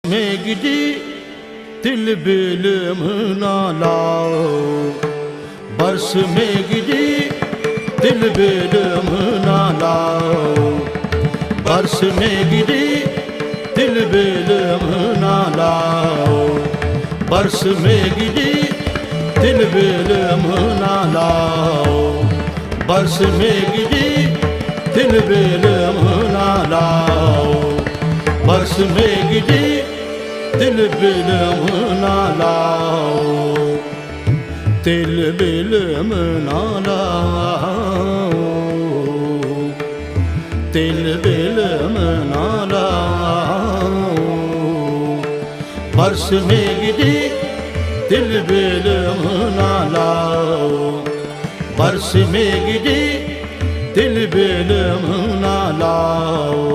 में गिरी दिल बिलम ना लाओ, बरस में गिरी दिल बिलम ना लाओ, बरस में गिरी दिल बिलम ना लाओ, बरस में गिरी दिल बिलम ना लाओ, बरस में गिरी दिल बिलम ना लाओ, बरस में गिरी दिल बिलम ना लाओ, दिल बिलम ना लाओ, दिल बिलम ना लाओ, बरस में गिरी दिल बिलम ना लाओ, बरस में गिरी दिल बिलम ना लाओ।